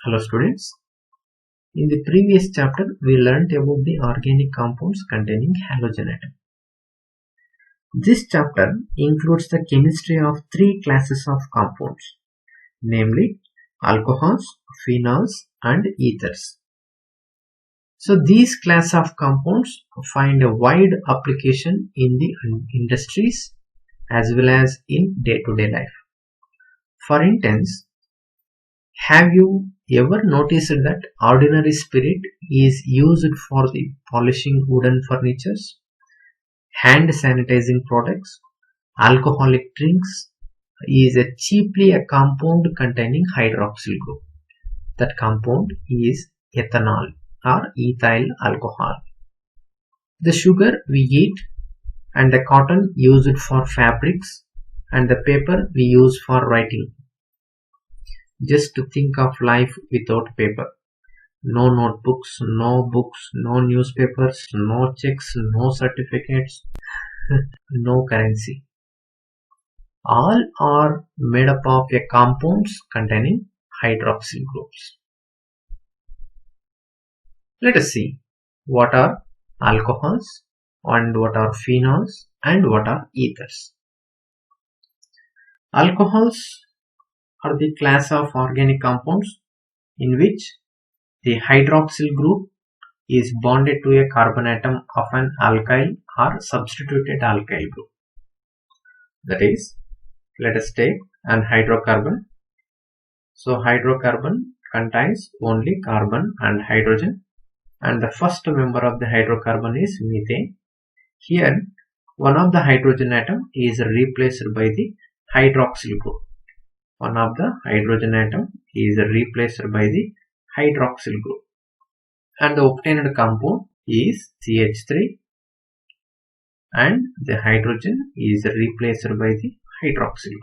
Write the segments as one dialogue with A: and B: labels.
A: Hello students. In the previous chapter, we learnt about the organic compounds containing halogen atom. This chapter includes the chemistry of three classes of compounds, namely alcohols, phenols, and ethers. So these class of compounds find a wide application in the industries as well as in day-to-day life. For instance, have you ever noticed that ordinary spirit is used for the polishing wooden furnitures, hand sanitizing products, alcoholic drinks is cheaply a compound containing hydroxyl group. That compound is ethanol or ethyl alcohol. The sugar we eat and the cotton used for fabrics and the paper we use for writing. Just to think of life without paper. No notebooks, no books, no newspapers, no checks, no certificates, no currency. All are made up of a compounds containing hydroxyl groups. Let us see what are alcohols and what are phenols and what are ethers. Alcohols are the class of organic compounds in which the hydroxyl group is bonded to a carbon atom of an alkyl or substituted alkyl group. That is, let us take an hydrocarbon. So hydrocarbon contains only carbon and hydrogen, and the first member of the hydrocarbon is methane. Here one of the hydrogen atom is replaced by the hydroxyl group. One of the hydrogen atom is replaced by the hydroxyl group, and the obtained compound is CH3, and the hydrogen is replaced by the hydroxyl,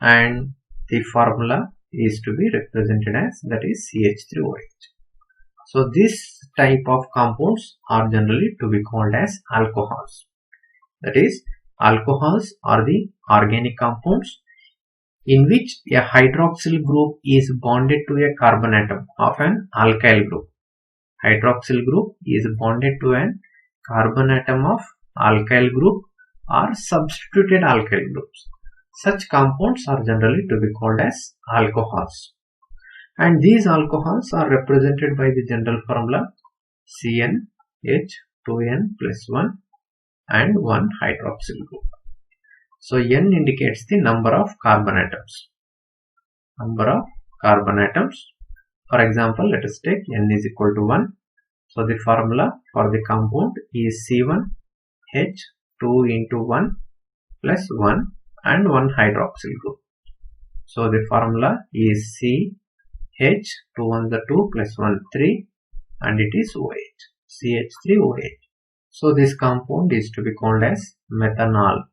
A: and the formula is to be represented as, that is, CH3OH. So this type of compounds are generally to be called as alcohols. That is, alcohols are the organic compounds in which a hydroxyl group is bonded to a carbon atom of an alkyl group. Hydroxyl group is bonded to an carbon atom of alkyl group or substituted alkyl groups. Such compounds are generally to be called as alcohols. And these alcohols are represented by the general formula CnH2n plus 1 and 1 hydroxyl group. So N indicates the number of carbon atoms. Number of carbon atoms. For example, let us take N is equal to 1. So the formula for the compound is C1H2 into 1 plus 1 and 1 hydroxyl group. So the formula is CH2 on the 2 plus 1 3 and it is OH, CH3OH. So this compound is to be called as methanol.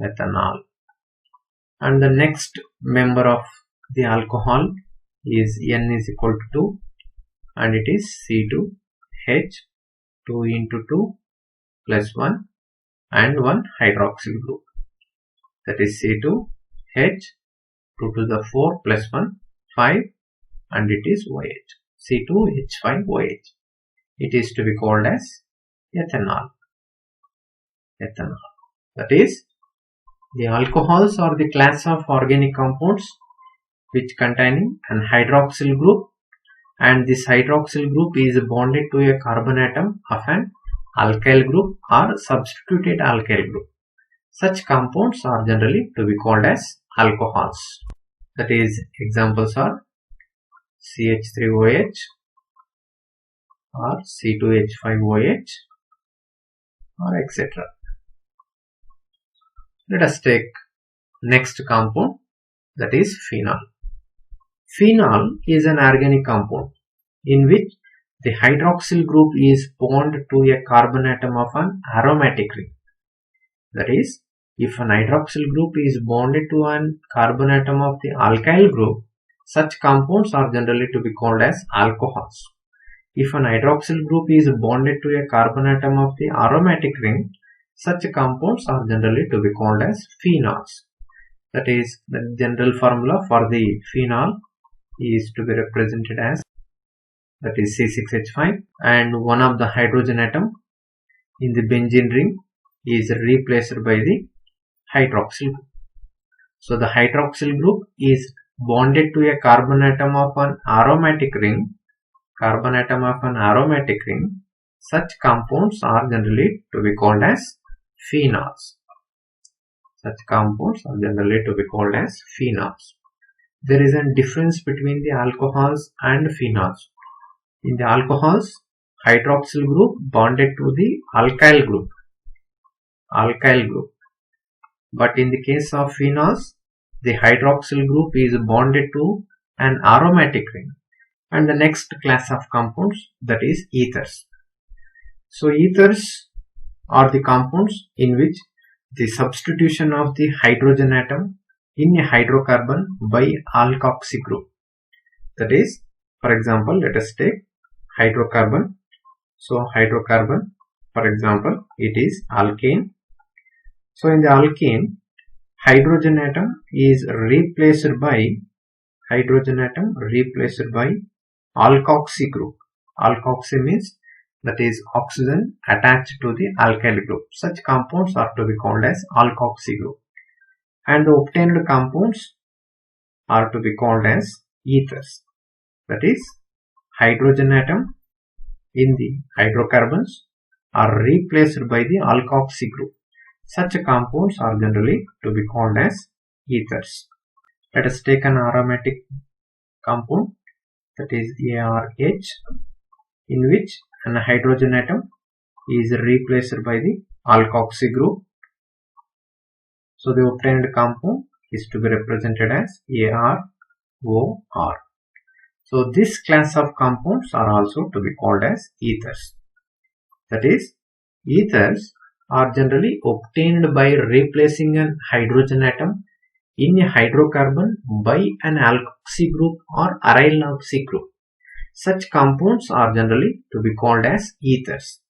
A: Methanol. And the next member of the alcohol is N is equal to 2 and it is C2H2 into 2 plus 1 and 1 hydroxyl group. That is C2H 2 to the 4 plus 1 5 and it is OH, C2H5OH. It is to be called as ethanol. Ethanol. That is, the alcohols are the class of organic compounds which containing an hydroxyl group, and this hydroxyl group is bonded to a carbon atom of an alkyl group or substituted alkyl group. Such compounds are generally to be called as alcohols. That is, examples are CH3OH or C2H5OH or etc. Let us take next compound, that is phenol. Phenol is an organic compound in which the hydroxyl group is bonded to a carbon atom of an aromatic ring. That is, if an hydroxyl group is bonded to an carbon atom of the alkyl group, such compounds are generally to be called as alcohols. If an hydroxyl group is bonded to a carbon atom of the aromatic ring, such compounds are generally to be called as phenols. That is, the general formula for the phenol is to be represented as, that is C6H5, and one of the hydrogen atom in the benzene ring is replaced by the hydroxyl group. So the hydroxyl group is bonded to a carbon atom of an aromatic ring. Such compounds are generally to be called as phenols. There is a difference between the alcohols and phenols. In the alcohols, hydroxyl group bonded to the alkyl group. But in the case of phenols, the hydroxyl group is bonded to an aromatic ring. And the next class of compounds, that is ethers. So ethers are the compounds in which the substitution of the hydrogen atom in a hydrocarbon by alkoxy group. That is, for example, let us take hydrocarbon. So hydrocarbon, for example, it is alkane. So in the alkane, hydrogen atom is replaced by alkoxy group. Alkoxy means that is oxygen attached to the alkyl group. Such compounds are to be called as alkoxy group. And the obtained compounds are to be called as ethers. That is, hydrogen atom in the hydrocarbons are replaced by the alkoxy group. Such compounds are generally to be called as ethers. Let us take an aromatic compound, that is ARH, in which an hydrogen atom is replaced by the alkoxy group. So the obtained compound is to be represented as ArOR. So this class of compounds are also to be called as ethers. That is, ethers are generally obtained by replacing an hydrogen atom in a hydrocarbon by an alkoxy group or aryl oxy group. Such compounds are generally to be called as ethers.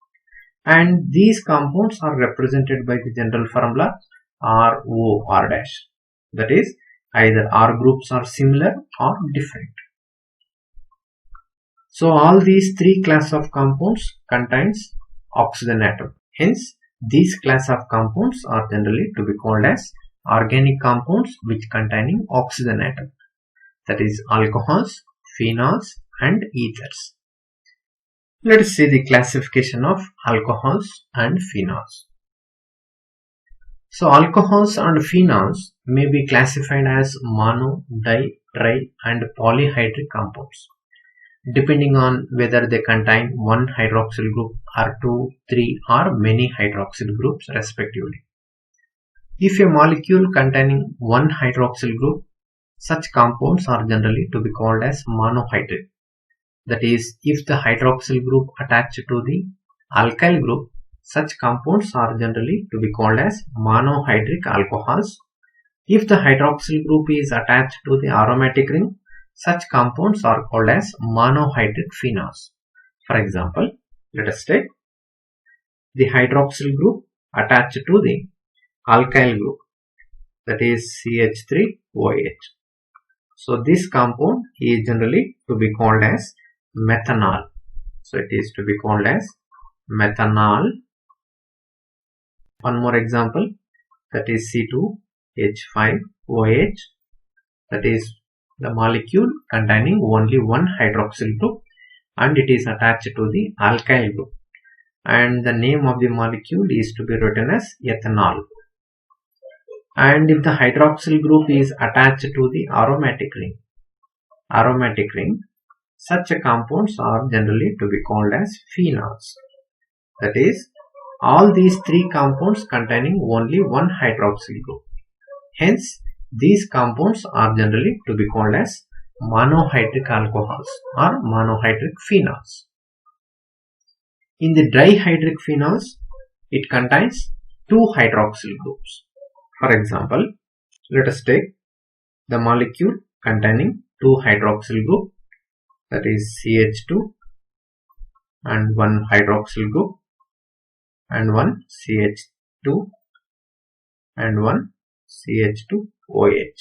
A: And these compounds are represented by the general formula ROR dash. That is, either R groups are similar or different. So all these three classes of compounds contains oxygen atom. Hence, these class of compounds are generally to be called as organic compounds which containing oxygen atom. That is alcohols, phenols and ethers. Let us see the classification of alcohols and phenols. So alcohols and phenols may be classified as mono, di, tri and polyhydric compounds, depending on whether they contain one hydroxyl group or 2, 3 or many hydroxyl groups respectively. If a molecule containing one hydroxyl group, such compounds are generally to be called as monohydric. That is, if the hydroxyl group attached to the alkyl group, such compounds are generally to be called as monohydric alcohols. If the hydroxyl group is attached to the aromatic ring, such compounds are called as monohydric phenols. For example, let us take the hydroxyl group attached to the alkyl group, that is CH3OH. So this compound is generally to be called as methanol. So it is to be called as methanol. One more example, that is C2H5OH, that is the molecule containing only one hydroxyl group and it is attached to the alkyl group, and the name of the molecule is to be written as ethanol. And if the hydroxyl group is attached to the aromatic ring, such compounds are generally to be called as phenols. That is, all these three compounds containing only one hydroxyl group. Hence, these compounds are generally to be called as monohydric alcohols or monohydric phenols. In the dihydric phenols, it contains two hydroxyl groups. For example, let us take the molecule containing two hydroxyl group, that is CH2 and one hydroxyl group and one CH2 and one CH2OH.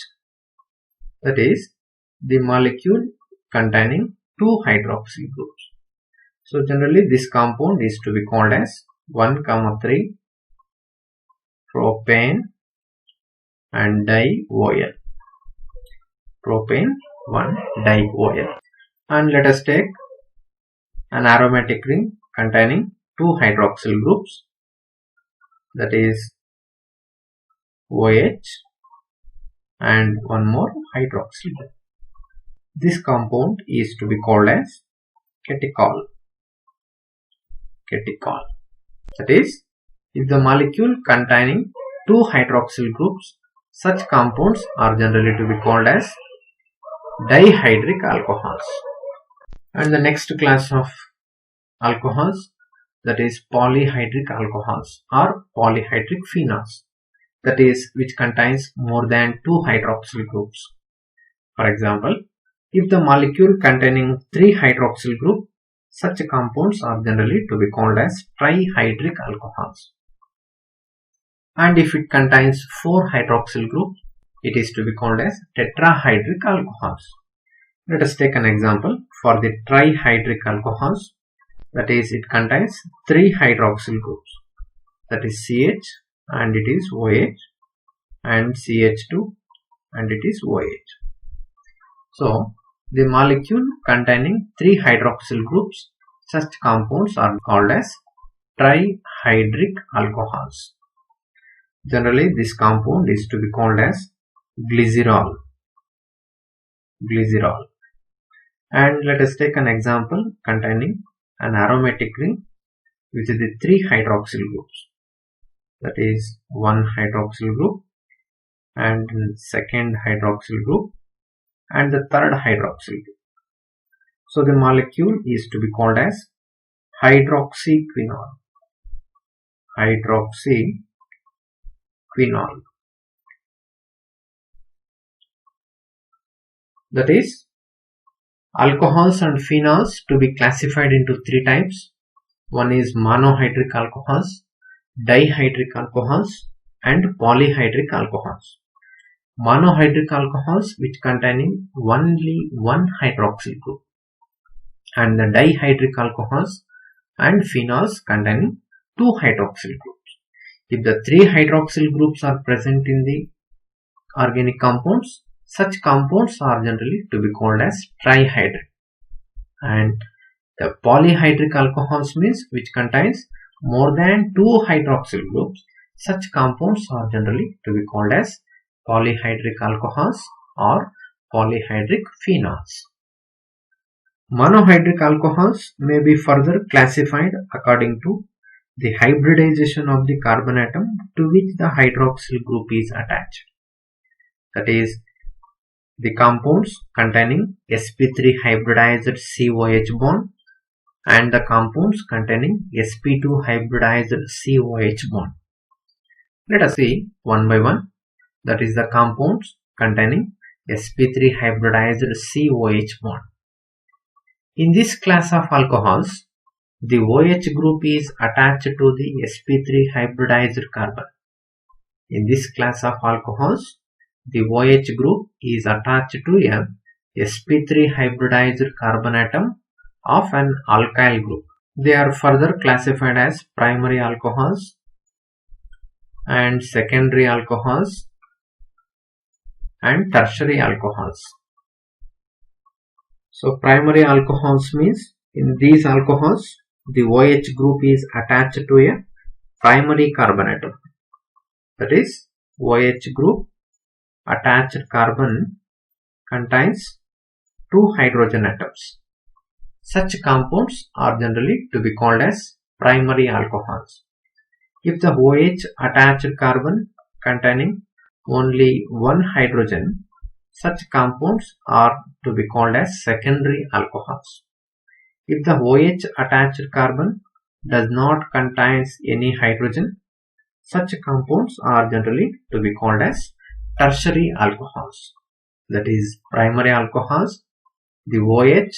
A: That is, the molecule containing 2 hydroxyl groups. So generally this compound is to be called as 1,3 propane and di-OL. Propane 1 di-OL. And let us take an aromatic ring containing 2 hydroxyl groups, that is OH and one more hydroxyl group. This compound is to be called as catechol. Catechol. That is, if the molecule containing 2 hydroxyl groups, such compounds are generally to be called as dihydric alcohols. And the next class of alcohols, that is polyhydric alcohols or polyhydric phenols, that is which contains more than 2 hydroxyl groups. For example, if the molecule containing 3 hydroxyl group, such compounds are generally to be called as trihydric alcohols. And if it contains 4 hydroxyl groups, it is to be called as tetrahydric alcohols. Let us take an example for the trihydric alcohols, that is it contains 3 hydroxyl groups, that is CH and it is OH and CH2 and it is OH. So the molecule containing 3 hydroxyl groups, such compounds are called as trihydric alcohols. Generally this compound is to be called as glycerol. Glycerol. And let us take an example containing an aromatic ring with the 3 hydroxyl groups, that is 1 hydroxyl group and second hydroxyl group and the third hydroxyl group. So the molecule is to be called as hydroxyquinol. Hydroxyquinol. That is, alcohols and phenols to be classified into 3 types. One is monohydric alcohols, dihydric alcohols and polyhydric alcohols. Monohydric alcohols which containing only 1 hydroxyl group, and the dihydric alcohols and phenols containing 2 hydroxyl groups. If the 3 hydroxyl groups are present in the organic compounds, such compounds are generally to be called as trihydric. And the polyhydric alcohols means which contains more than 2 hydroxyl groups, such compounds are generally to be called as polyhydric alcohols or polyhydric phenols. Monohydric alcohols may be further classified according to the hybridization of the carbon atom to which the hydroxyl group is attached. That is, the compounds containing sp3 hybridized COH bond and the compounds containing sp2 hybridized COH bond. Let us see one by one. That is the compounds containing sp3 hybridized COH bond. In this class of alcohols, the OH group is attached to the sp3 hybridized carbon. In this class of alcohols, the OH group is attached to a sp3 hybridized carbon atom of an alkyl group. They are further classified as primary alcohols and secondary alcohols and tertiary alcohols. So primary alcohols means in these alcohols the OH group is attached to a primary carbon atom. That is, OH group attached carbon contains 2 hydrogen atoms. Such compounds are generally to be called as primary alcohols. If the OH attached carbon containing only 1 hydrogen, such compounds are to be called as secondary alcohols. If the OH attached carbon does not contain any hydrogen, such compounds are generally to be called as tertiary alcohols. That is, primary alcohols, the OH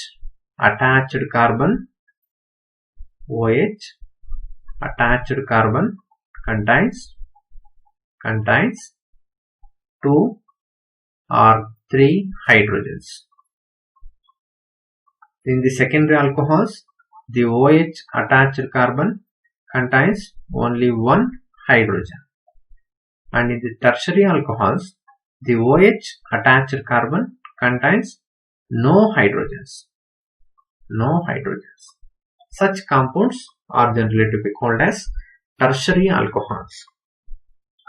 A: attached carbon contains 2 or 3 hydrogens. In the secondary alcohols, the OH attached carbon contains only one hydrogen. And in the tertiary alcohols, the OH attached carbon contains no hydrogens. No hydrogens. Such compounds are generally to be called as tertiary alcohols.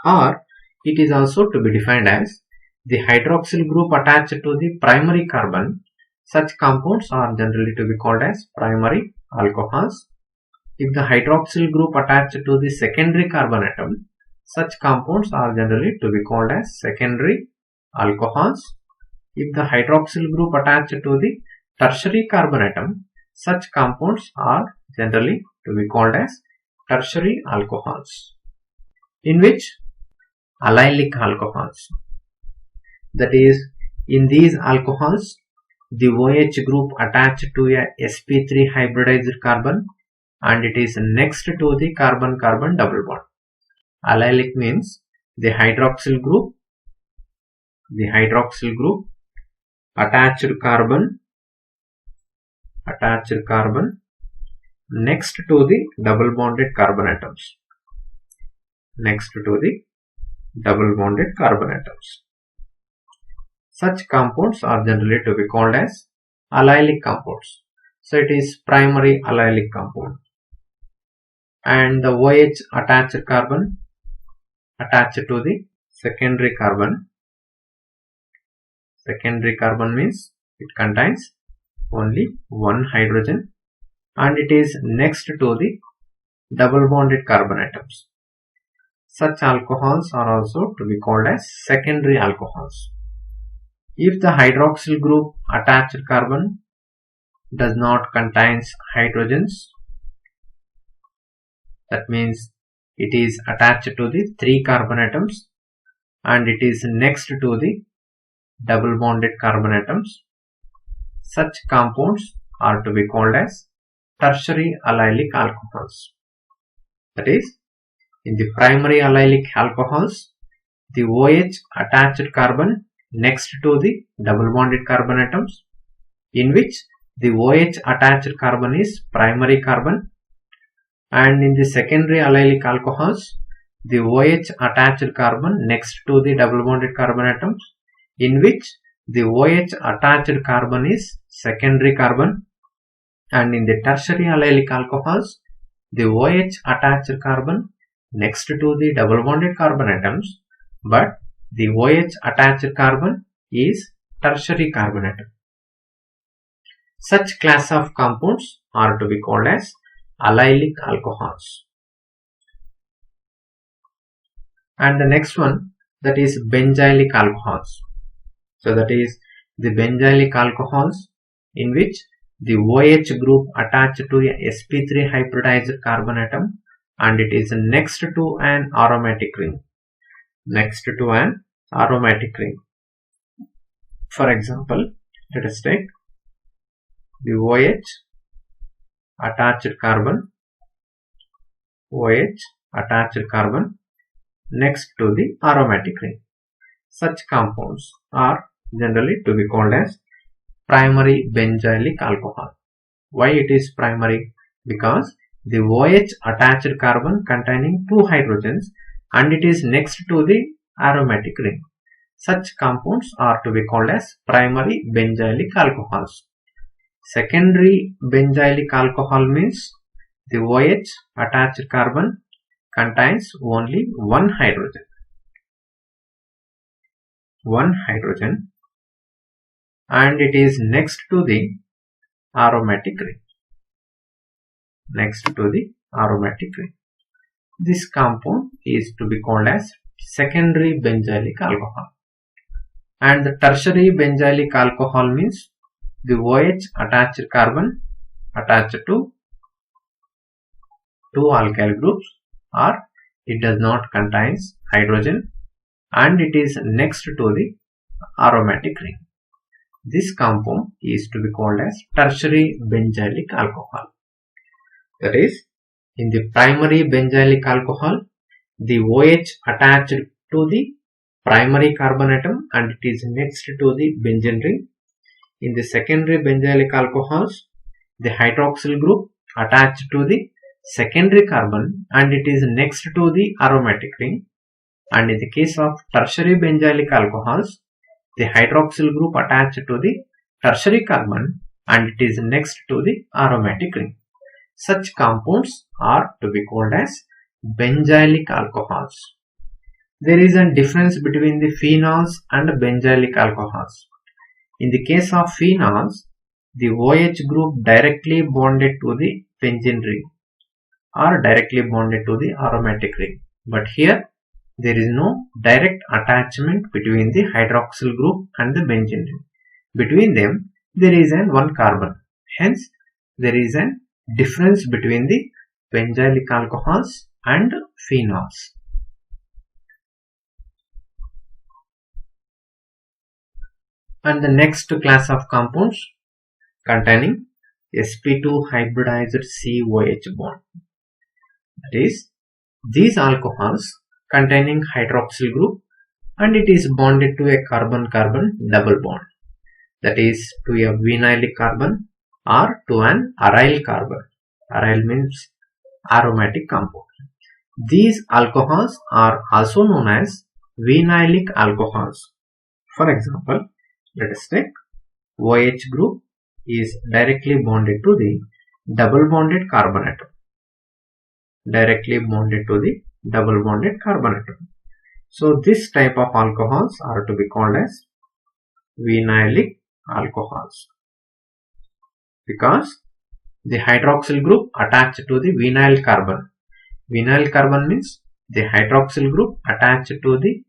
A: Or it is also to be defined as the hydroxyl group attached to the primary carbon. Such compounds are generally to be called as primary alcohols. If the hydroxyl group attached to the secondary carbon atom, such compounds are generally to be called as secondary alcohols. If the hydroxyl group attached to the tertiary carbon atom, such compounds are generally to be called as tertiary alcohols. In which allylic alcohols, that is, in these alcohols, the OH group attached to a sp3 hybridized carbon and it is next to the carbon-carbon double bond. Allylic means the hydroxyl group attached carbon next to the double bonded carbon atoms. Such compounds are generally to be called as allylic compounds. So it is primary allylic compound. And the OH attached carbon attached to the secondary carbon. Secondary carbon means it contains only one hydrogen and it is next to the double bonded carbon atoms. Such alcohols are also to be called as secondary alcohols. If the hydroxyl group attached carbon does not contains hydrogens, that means it is attached to the 3 carbon atoms and it is next to the double bonded carbon atoms, such compounds are to be called as tertiary allylic alcohols. That is, in the primary allylic alcohols, the OH attached carbon next to the double bonded carbon atoms, in which the OH attached carbon is primary carbon, and in the secondary allylic alcohols, the OH attached carbon next to the double bonded carbon atoms, in which the OH attached carbon is secondary carbon, and in the tertiary allylic alcohols, the OH attached carbon next to the double bonded carbon atoms, but the OH attached carbon is tertiary carbon atom. Such class of compounds are to be called as allylic alcohols. And the next one, that is benzylic alcohols. So that is the benzylic alcohols in which the OH group attached to a sp3 hybridized carbon atom and it is next to an aromatic ring. For example, let us take the OH attached carbon next to the aromatic ring. Such compounds are generally to be called as primary benzylic alcohol. Why it is primary? Because the OH attached carbon containing 2 hydrogens and it is next to the aromatic ring. Such compounds are to be called as primary benzylic alcohols. Secondary benzylic alcohol means the OH attached carbon contains only one hydrogen. And it is next to the aromatic ring. This compound is to be called as secondary benzylic alcohol. And the tertiary benzylic alcohol means the OH attached carbon attached to 2 alkyl groups, or it does not contain hydrogen and it is next to the aromatic ring. This compound is to be called as tertiary benzylic alcohol. That is, in the primary benzylic alcohol, the OH attached to the primary carbon atom and it is next to the benzene ring. In the secondary benzylic alcohols, the hydroxyl group attached to the secondary carbon and it is next to the aromatic ring. And in the case of tertiary benzylic alcohols, the hydroxyl group attached to the tertiary carbon and it is next to the aromatic ring. Such compounds are to be called as benzylic alcohols. There is a difference between the phenols and benzylic alcohols. In the case of phenols, the OH group directly bonded to the benzene ring or directly bonded to the aromatic ring. But here there is no direct attachment between the hydroxyl group and the benzene ring. Between them there is one carbon. Hence there is a difference between the benzylic alcohols and phenols. And the next class of compounds containing sp2 hybridized COH bond. That is, these alcohols containing hydroxyl group and it is bonded to a carbon-carbon double bond. That is, to a vinylic carbon or to an aryl carbon. Aryl means aromatic compound. These alcohols are also known as vinylic alcohols. For example, let us take OH group is directly bonded to the double bonded carbon atom. Directly bonded to the double bonded carbon atom. So this type of alcohols are to be called as vinylic alcohols because the hydroxyl group attached to the vinyl carbon. Vinyl carbon means the hydroxyl group attached to the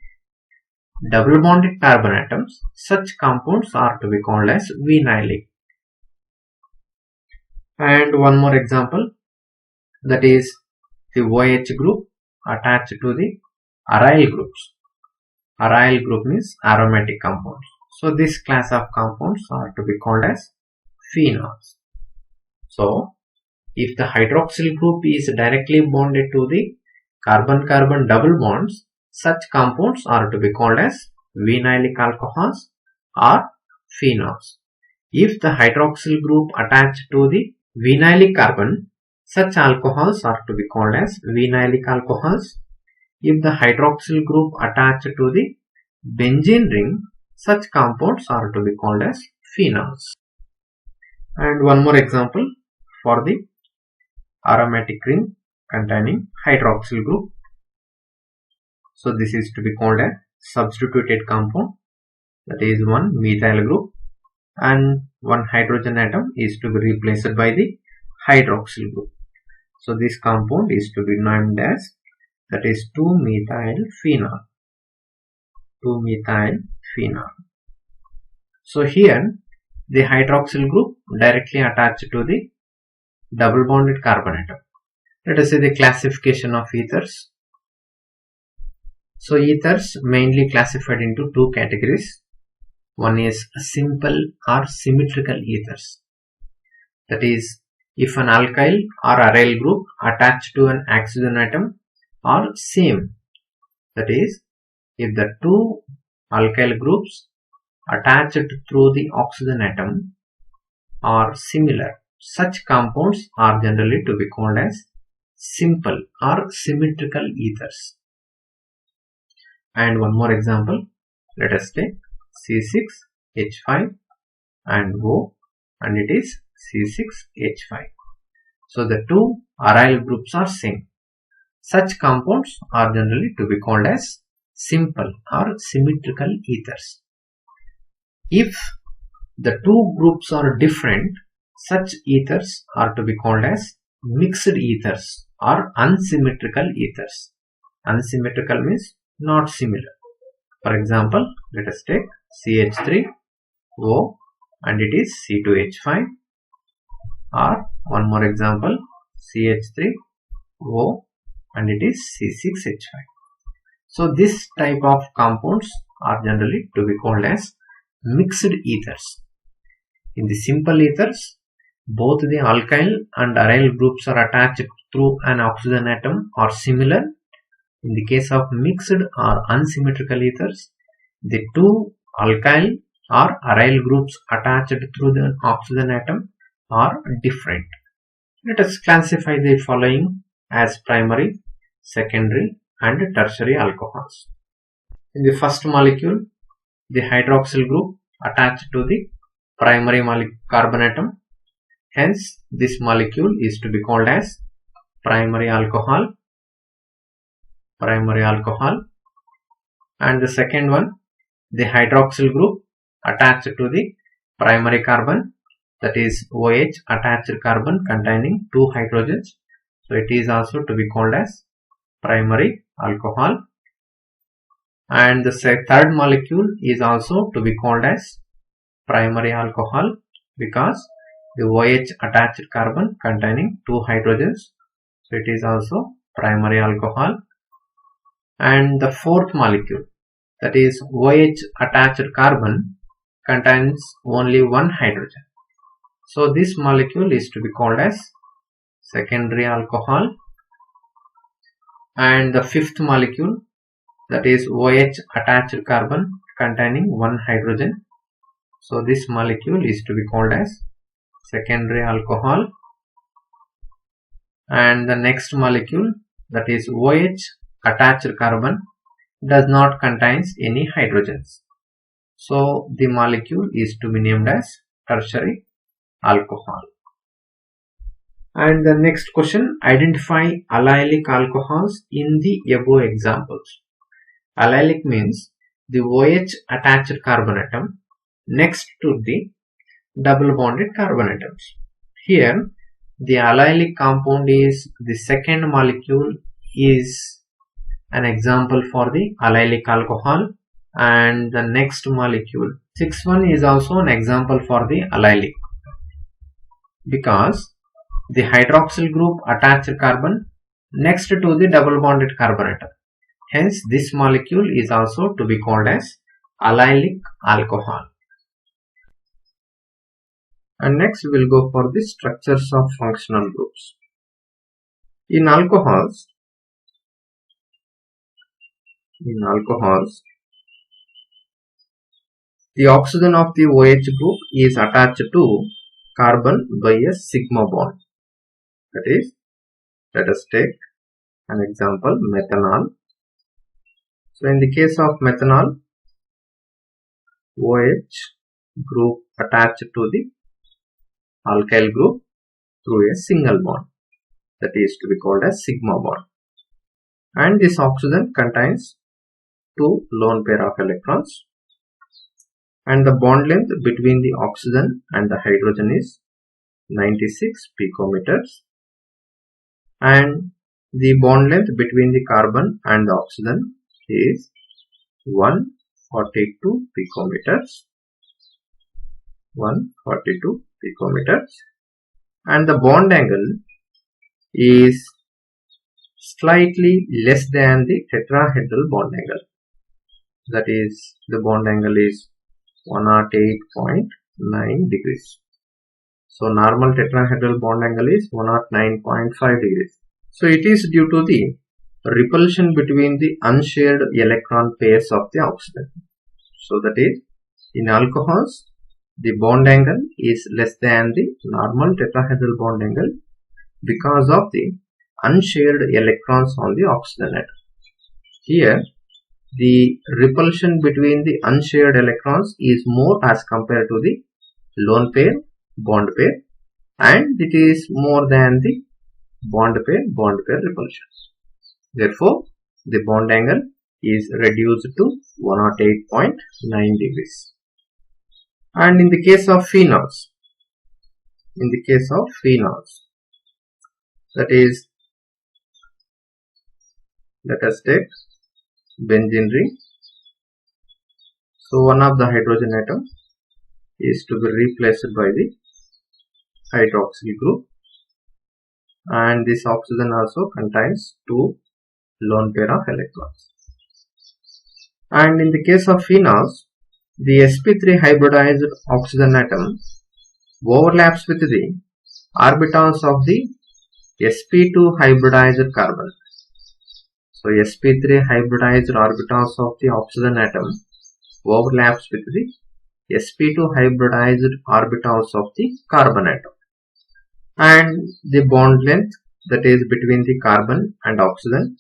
A: double bonded carbon atoms. Such compounds are to be called as vinylic. And one more example, that is the OH group attached to the aryl groups. Aryl group means aromatic compounds. So this class of compounds are to be called as phenols. So if the hydroxyl group is directly bonded to the carbon-carbon double bonds, such compounds are to be called as vinylic alcohols or phenols. If the hydroxyl group attached to the vinylic carbon, such alcohols are to be called as vinylic alcohols. If the hydroxyl group attached to the benzene ring, such compounds are to be called as phenols. And one more example for the aromatic ring containing hydroxyl group. So this is to be called a substituted compound, that is one methyl group and one hydrogen atom is to be replaced by the hydroxyl group. So this compound is to be named as, that is 2-methyl phenol. 2-methyl phenol. So here the hydroxyl group directly attached to the double bonded carbon atom. Let us see the classification of ethers. So ethers mainly classified into two categories. One is simple or symmetrical ethers. That is, if an alkyl or aryl group attached to an oxygen atom are same. That is, if the two alkyl groups attached through the oxygen atom are similar, such compounds are generally to be called as simple or symmetrical ethers. And one more example, let us take C6H5 and O and it is C6H5. So the two aryl groups are same. Such compounds are generally to be called as simple or symmetrical ethers. If the two groups are different, such ethers are to be called as mixed ethers or unsymmetrical ethers. Unsymmetrical means not similar. For example, let us take CH3O and it is C2H5, or one more example, CH3O and it is C6H5. So this type of compounds are generally to be called as mixed ethers. In the simple ethers, both the alkyl and aryl groups are attached through an oxygen atom or similar. In the case of mixed or unsymmetrical ethers, the two alkyl or aryl groups attached through the oxygen atom are different. Let us classify the following as primary, secondary and tertiary alcohols. In the first molecule, the hydroxyl group attached to the primary carbon atom. Hence, this molecule is to be called as primary alcohol. And the second one, the hydroxyl group attached to the primary carbon, that is OH attached carbon containing 2 hydrogens. So it is also to be called as primary alcohol. And the third molecule is also to be called as primary alcohol because the OH attached carbon containing 2 hydrogens. So it is also primary alcohol. And the fourth molecule, that is OH attached carbon, contains only 1 hydrogen. So this molecule is to be called as secondary alcohol. And the fifth molecule, that is OH attached carbon containing 1 hydrogen. So this molecule is to be called as secondary alcohol. And the next molecule, that is OH attached carbon, does not contains any hydrogens. So the molecule is to be named as tertiary alcohol. And the next question, identify allylic alcohols in the above examples. Allylic means the OH attached carbon atom next to the double bonded carbon atoms. Here the allylic compound is the second molecule is an example for the allylic alcohol, and the next molecule 6-1 is also an example for the allylic because the hydroxyl group attached carbon next to the double bonded carbon atom. Hence this molecule is also to be called as allylic alcohol. And next we will go for the structures of functional groups. In alcohols, the oxygen of the OH group is attached to carbon by a sigma bond. That is, let us take an example, methanol. So in the case of methanol, OH group attached to the alkyl group through a single bond, that is to be called as sigma bond. And this oxygen contains 2 lone pair of electrons, and the bond length between the oxygen and the hydrogen is 96 picometers, and the bond length between the carbon and the oxygen is 142 picometers, and the bond angle is slightly less than the tetrahedral bond angle, that is the bond angle is 108.9 degrees. So normal tetrahedral bond angle is 109.5 degrees. So it is due to the repulsion between the unshared electron pairs of the oxygen. So that is, in alcohols, the bond angle is less than the normal tetrahedral bond angle because of the unshared electrons on the oxygen atom. Here, the repulsion between the unshared electrons is more as compared to the lone pair, bond pair, and it is more than the bond pair repulsion. Therefore, the bond angle is reduced to 108.9 degrees. And in the case of phenols, that is, let us take benzene ring. So one of the hydrogen atom is to be replaced by the hydroxyl group, and this oxygen also contains 2 lone pair of electrons. And in the case of phenols, the sp3 hybridized oxygen atom overlaps with the orbitals of the sp2 hybridized carbon. So sp3 hybridized orbitals of the oxygen atom overlaps with the sp2 hybridized orbitals of the carbon atom, and the bond length, that is between the carbon and oxygen,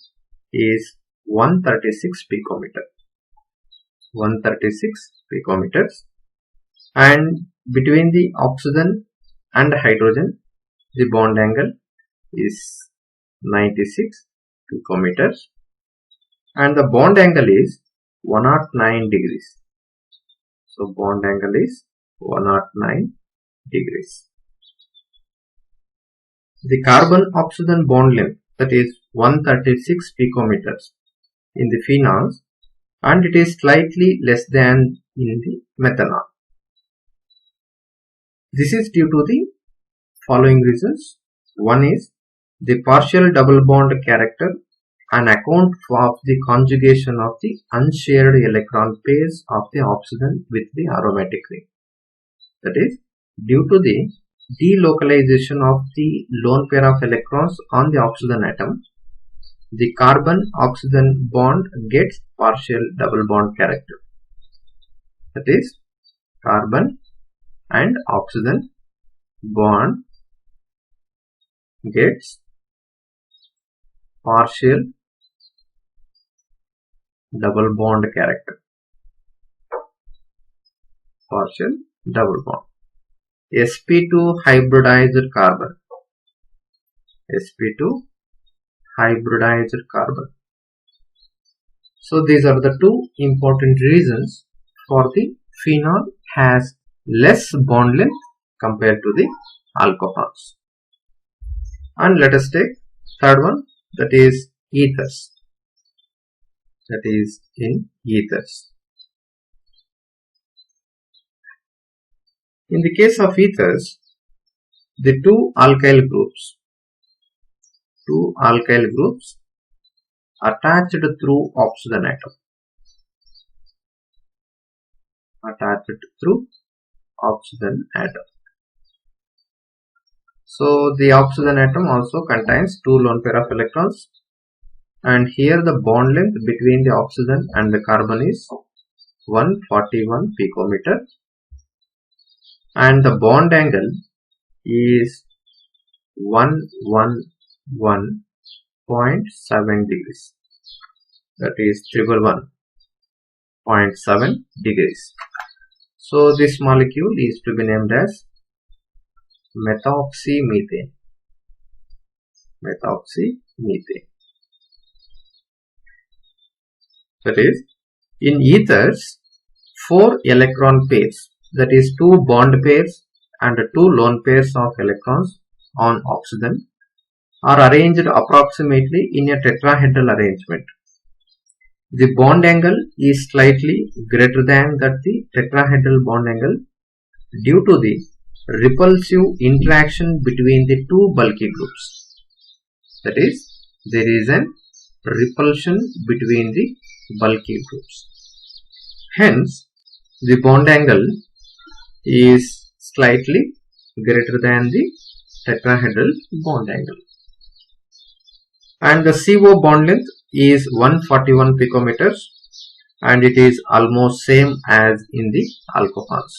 A: is 136 picometer. 136 picometers, and between the oxygen and hydrogen, the bond angle is 96 picometers, and the bond angle is 109 degrees. So bond angle is 109 degrees. The carbon oxygen bond length, that is 136 picometers in the phenols, and it is slightly less than in the methanol. This is due to the following reasons. One is the partial double bond character, an account of the conjugation of the unshared electron pairs of the oxygen with the aromatic ring. That is due to the delocalization of the lone pair of electrons on the oxygen atom, the carbon-oxygen bond gets partial double bond character. That is, carbon and oxygen bond gets partial double bond character. Partial double bond. sp2 hybridized carbon. sp2 hybridized carbon. So these are the two important reasons for the phenol has less bond length compared to the alcohols. And let us take third one, that is ethers. That is in ethers. In the case of ethers, the two alkyl groups attached through oxygen atom. So the oxygen atom also contains two lone pair of electrons, and here the bond length between the oxygen and the carbon is 141 picometer, and the bond angle is 111.7 degrees. That is 111.7 degrees. So this molecule is to be named as methoxymethane. That is, in ethers, 4 electron pairs, that is 2 bond pairs and 2 lone pairs of electrons on oxygen, are arranged approximately in a tetrahedral arrangement. The bond angle is slightly greater than the tetrahedral bond angle due to the repulsive interaction between the two bulky groups. That is, there is an repulsion between the bulky groups. Hence, the bond angle is slightly greater than the tetrahedral bond angle. And the CO bond length is 141 picometers, and it is almost same as in the alcohols.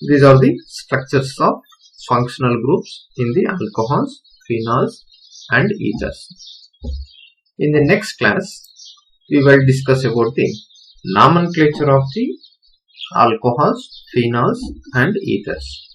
A: These are the structures of functional groups in the alcohols, phenols and ethers. In the next class, we will discuss about the nomenclature of the alcohols, phenols and ethers.